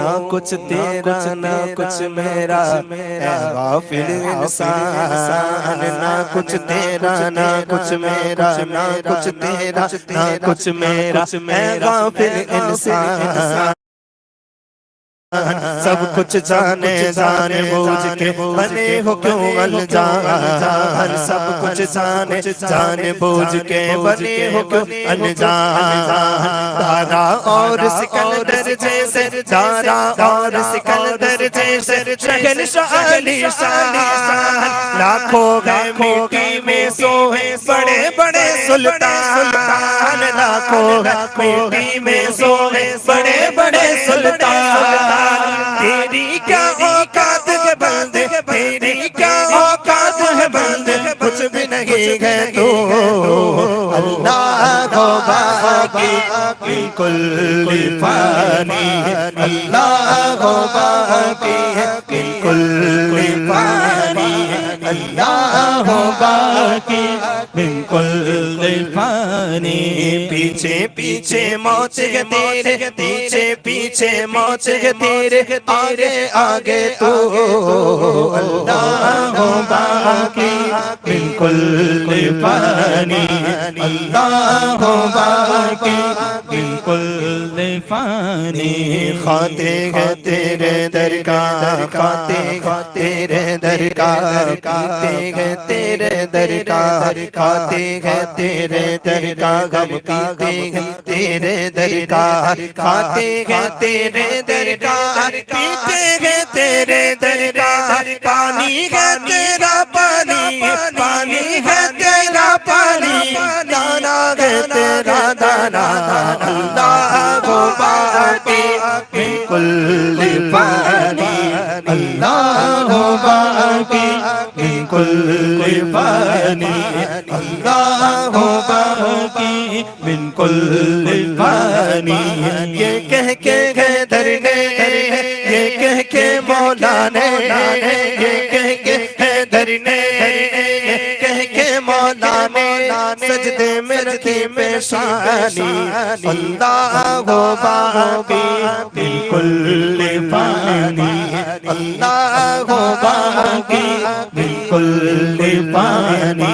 نہ کچھ تیرا نہ کچھ میرا، اے غافل انسان، نہ کچھ تیرا نہ کچھ میرا، نہ کچھ تیرا نہ کچھ میرا، اے غافل انسان، سب کچھ جانے جانے بوجھ کے بنے ہو کیوں انجان، سب کچھ جانے جانے بوجھ کے بنے ہو کیوں انجان، دارا اور سکندر جیسے، دارا اور سکندر جیسے شہنشاہ علی شان، لاکھوں گئے مٹی میں سوئے بڑے بڑے سلطان، لاکھوں گئے مٹی میں سوئے بڑے بڑے سلطان، تیری کیا اوقات ہے بندے، تیری کیا اوقات ہے بندے، کچھ بھی نہیں ہے تو اللہ کو باقی بالکل فانی، اللہ کو باقی بالکل فانی، اللہ کو باقی بالکل فانی، پیچھے پیچھے موت ہے تیرے، پیچھے پیچھے موت ہے تیرے، آگے آگے تو اللہ ہو باقی بالکل فانی، اللہ ہو باقی بالکل فانی، کھاتے ہیں تیرے در کا، کھاتے ہیں تیرے در کا، کھاتے ہیں تیرے در کا، کھاتے ہیں تیرے در کا، غم پیتے ہیں تیرے در کا، کھاتے ہیں تیرے در کا، پیتے ہیں تیرے در کا، پانی ہے تیرا پانی، پانی ہے تیرا پانی، دانا ہے تیرا دانا، اللہ کو باقی بالکل فانی، اللہ کو باقی بالکل فانی، اللہ کو باقی بالکل فانی، یہ کہہ کے گئے درنے، یہ کہہ کے مولا نے، یہ کہہ کے ہے درنے، یہ کہہ کے مولا نے سجدے میں رکھی پیشانی، اللہ کو باقی بالکل فانی، اللہ کو باقی بالکل فانی۔